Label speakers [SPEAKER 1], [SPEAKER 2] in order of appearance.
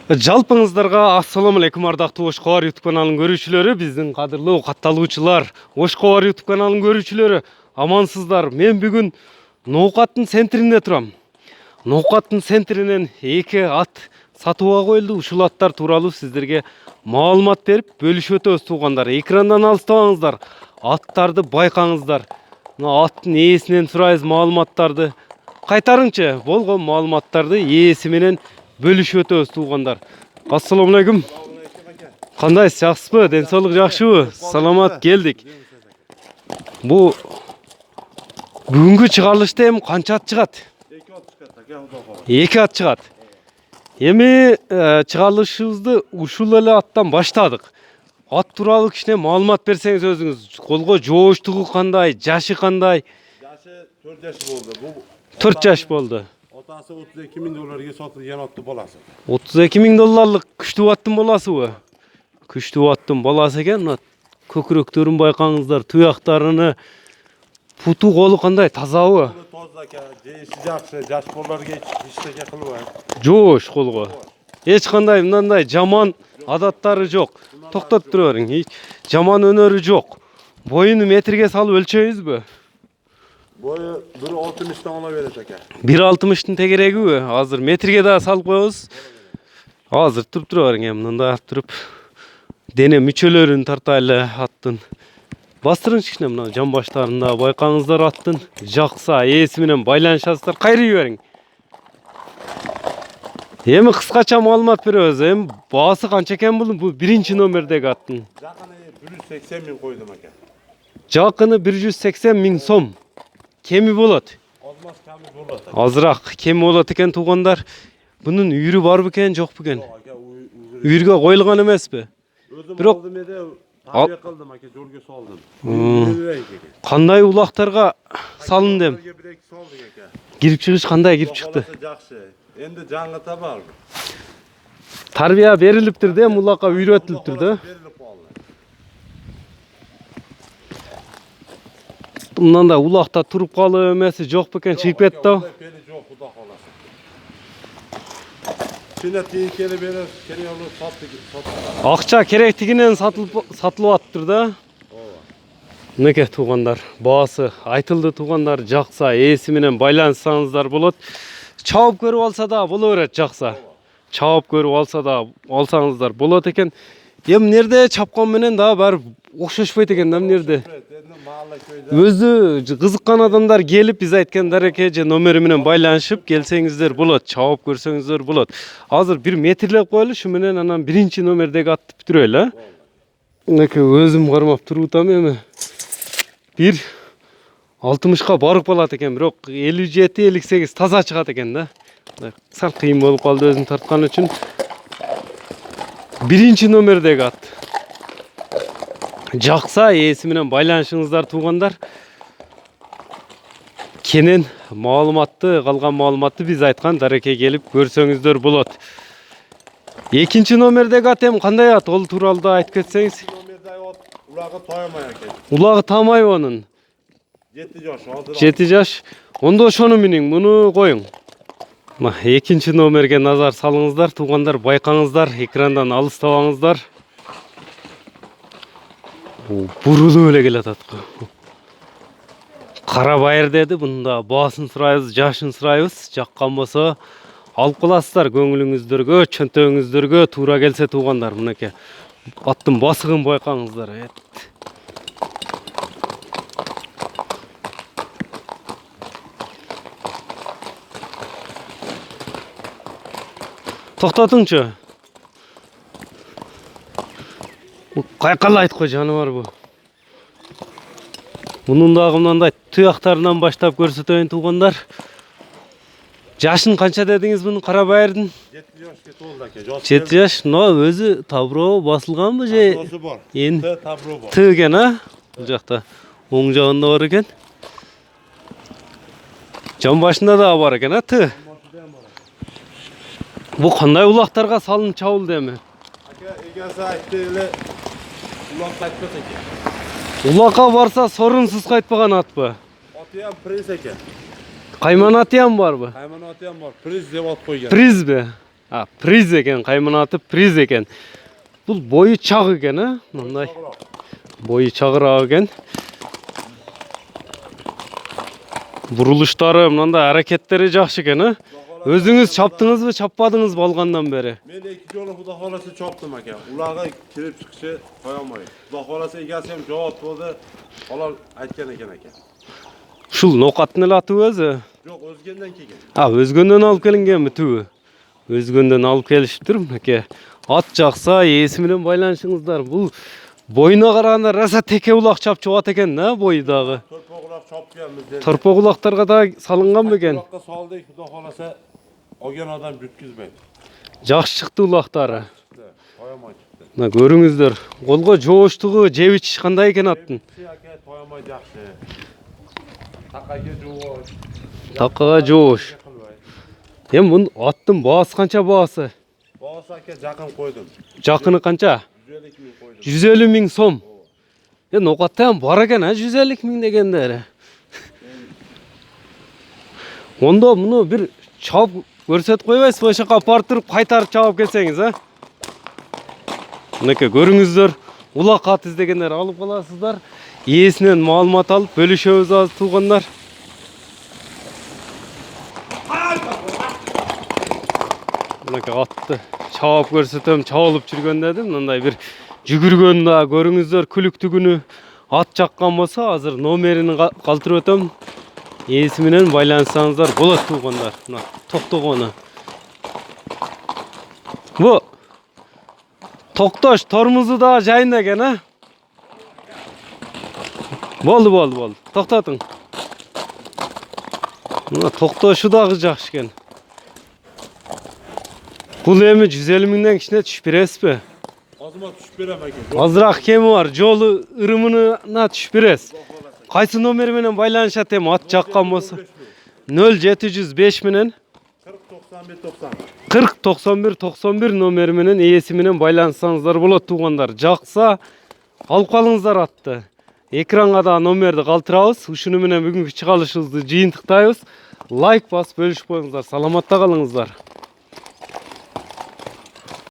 [SPEAKER 1] Жалпыңыздарга ассаламу алейкум ардактуу Ош Кабар YouTube каналынын көрүүчүлөрү, биздин кадырлуу катталуучулар, Ош Кабар YouTube каналынын көрүүчүлөрү, амансыздар. Мен бүгүн Ноокаттын центрине турам. Ноокаттын центринен эки ат сатууга коюлду. Ушул аттар тууралуу сиздерге маалымат берип бөлүшүп өтөбүз туугандар. Экрандан алыстабаңыздар, аттарды байкаңыздар. Мына аттын ээсинен сурайбыз маалыматтарды. Кайтарыңчы болгон маалыматтарды ээси менен бөлүшүп өтөбүз туугандар. Ассаламу алейкум. Кандайсыз, жакшысызбы? Ден соолук жакшыбы? Саламат келдик. Бу бүгүнкү чыгарылышта эми канча ат чыгат? Эки ат чыгат. Эми чыгарылышыбызды ушул эле аттан баштадык. Ат тууралуу кичине маалымат берсеңиз өзүңүз. Колго жооштугу кандай, жашы кандай?
[SPEAKER 2] Жашы 4 жаш болду. Бу
[SPEAKER 1] 4 жаш болду.
[SPEAKER 2] Отасы $32.000 сатылган атты баласы.
[SPEAKER 1] $32.000 күчтүү аттын баласыбы? Күчтүү аттын баласы экен. Көкүрөктөрүн байкаңыздар, туяктарыны, путу колу кандай, тазабы?
[SPEAKER 2] Тозда экен, жейси жакшы, жаш болорго эчтеке кылбайт.
[SPEAKER 1] Жоош колго. Эч кандай мындай жаман адаттары жок. Токтоп тура бериң. Жаман өнөрү жок. Боюну метрге салып өлчөйбүзбү?
[SPEAKER 2] Boyu 1.60'dan ola verir eкен.
[SPEAKER 1] 1.60'tın tegereği hazır metrige daha salып koyuyoruz. Hazır turup duruyor yani da turup dene müçölörün tartayla attın. Bastırın çıkışına mına cam başlarında baykanızlar attın. Jaksa esiminen baylanışasızlar kayırı verin. Emi kıskaça malumat veriyoruz. Hem bağısı kança eken bulun bu birinci nomerdeki attın.
[SPEAKER 2] Jakını 180.000 koydum eкен.
[SPEAKER 1] Jakını 180.000 som. Kemi bolat.
[SPEAKER 2] Olmaz kemi bolat.
[SPEAKER 1] Azırak kemi bolat eken tuğanlar. Bunun üyürü var beken yok beken. Üyürge koyulgan emespi?
[SPEAKER 2] Özüm aldım ede tabiye kıldım ake jolga saldım.
[SPEAKER 1] Kanday ulaktarga salın dem. Girip çıkış kanday girip çıktı.
[SPEAKER 2] Endi janlı tabar.
[SPEAKER 1] Tarbiya beriliptir de ulakka üyretiliptir de. Bundan da ulakta turup kalı emesi yok beken çıkıp etti o. Akça kerektiginen satılıp attır da. Neke tuğanlar, bağısı aytıldı tuğanlar, jaksa esiminen baylansanızlar bolot. Çabuk görüp alsa da boluveret jaksa. Çabuk görüp alsa da alsanızlar bolot eken. Em nerede çapkan menen daha bar okşoşpayt eken dem nerede? Özü kızıkkan adamlar gelip bize aytkanlar eke nomeri menen baylanışıp gelsеңиздер болот, чабып көрсөңүздөр болот. Азыр 1 метрлеп коелу, şu менен анан биринчи номердеги атты бүтүрөлү. Мынакей өзүм кармап турутам эми. 1.60га барып калат экен, бирок 57-58 таза чыгат экен да. Сал кыйын болуп калды өзүн тарткан үчүн. Биринчи номердеги ат. Jaksa ээси менен байланышыңыздар туугандар. Кенен маалыматты, калган маалыматты биз айткан дареке келип көрсөңүздөр болот. Экинчи номердеги ат эми кандай ат? Ол тууралуу да айтып кетсеңиз.
[SPEAKER 2] Номердеги ат улагы таймай экен.
[SPEAKER 1] Улагы тамай онун.
[SPEAKER 2] 7 жаш, азыр.
[SPEAKER 1] 7 жаш. Ондо ошону миниң, муну коюң. Мына экинчи номерге назар салыңыздар туугандар, байкаңыздар, экрандан алыстабаңыздар. Бурулуп эле келатат го. Кара байыр деди, бунда баасын сурайбыз, жашын сурайбыз. Жаккан болсо алып каласыздар көңүлүңүздөргө, чөнтөгүңүздөргө туура келсе туугандар. Мынакей аттын басыгын байкаңыздар. Токтотуңчу. Bu kaykalayt ko canavar bu. Bunun da mындай tuyaklarından başlap көрсөтөйүн tuğanlar. Yaşın kança dediniz bunun kara bayırdın?
[SPEAKER 2] 7 yaşga толду аке.
[SPEAKER 1] 7 yaş. No özü tabro basılgan mı je?
[SPEAKER 2] Tabrosu var.
[SPEAKER 1] En
[SPEAKER 2] Tabro var.
[SPEAKER 1] tı eken ha? Bu jakta. Oң jagында var eken. Jan başında da var eken ha tı. Bu kanday ulaktarga salın çabul demi?
[SPEAKER 2] Aka egasi aytdı ele ulak qaytpat eкен.
[SPEAKER 1] Ulaka varsa sorunsuz kaytpagan at mı?
[SPEAKER 2] Atı ham priz eкен.
[SPEAKER 1] Kayman atı ham var mı?
[SPEAKER 2] Kayman atı ham var. Priz deb at qo'ygan.
[SPEAKER 1] Priz mi? Приз экен, кайман аты приз экен. Бул бою чак экен, а? Мындай бою чагыраак экен. Бурулуштары, мындай аракеттери жакшы экен, а? Өзүңүз чаптыңызбы, чаппадыңызбы алгандан бери?
[SPEAKER 2] Men 2 жолу Xudo xolasa chopdim aka. Ularga kirib chiqishi qo'yolmay. Xudo xolasa egasi ham javob bo'ldi. Halol aytgan ekan aka.
[SPEAKER 1] Ушул ноокаттын эле аты өзү?
[SPEAKER 2] Yo'q, o'zgandan kelgan.
[SPEAKER 1] Өзгөндөн алып келингенби түбү? Өзгөндөн алып келишиптир, аке. Ат жакса, ээси менен байланышыңыздар. Бул боюна караганда раса теке улак чап чыгат экен, да, бою дагы.
[SPEAKER 2] Torpoqlab chopgan bizden.
[SPEAKER 1] Торпок улактарга да салынган бекен.
[SPEAKER 2] Uloqqa soldik, Xudo xolasa olgan odam yutkizmaydi.
[SPEAKER 1] Жакшы чыкты улактары.
[SPEAKER 2] Qo'yolmay chiqdi.
[SPEAKER 1] Мына көрүңүздөр. Колго жооштугу, жеп ичиш кандай экен аттын?
[SPEAKER 2] Aka qo'yolmay yaxshi. Taqaga jo'vosh.
[SPEAKER 1] Такага жоош. Эми бунун аттын баасы канча баасы?
[SPEAKER 2] Boğaz aka жақын qo'ydim.
[SPEAKER 1] Жакыны канча?
[SPEAKER 2] 150 ming qo'ydim.
[SPEAKER 1] 150 миң сом. Ноокатта ham бар экен, 150 миң дегендери. Ондо муну бир чап көрсөтүп койбойсузбу? Ошо жака апарып туруп кайтарып чабып келсеңиз, а? Мынакей көрүңүздөр, улак ат издегендер алып каласыздар. Ээсинен маалымат алып бөлүшөбүз аз туугандар. Мынакей атты чабып көрсөтөм, чабылып жүргөн дедим. Мындай бир жүгүргөн да көрүңүздөр, күлүктүгүнү ат жаккан болсо, азыр номерин калтырып өтөм. Ээси менен байланышсаңыздар болот туугандар. Мына токтогону. Бу Токтош тормузу да жайында экен, а? Болду. Токтотуң. Мына токтошу дагы жакшы экен. Бул эми 150 миңден кичине түшүп бересизби?
[SPEAKER 2] Azıma düşüp berem aka.
[SPEAKER 1] Азыраак кеми бар, жолу ырымына түшүп бересиз. Кайсы номер менен байланышат эми ат жаккан болсо? 0705 менен
[SPEAKER 2] 40 91 90.
[SPEAKER 1] 40 91 номери менен ээси менен байланышсаңыздар болот туугандар. Жакса алып калыңыздар атты. Экранга да номерди калтырабыз. Ушуну менен бүгүнкү чыгарылышыбызды жыйынтыктайбыз. Лайк басып бөлүшүп коюңуздар. Саламатта калыңыздар.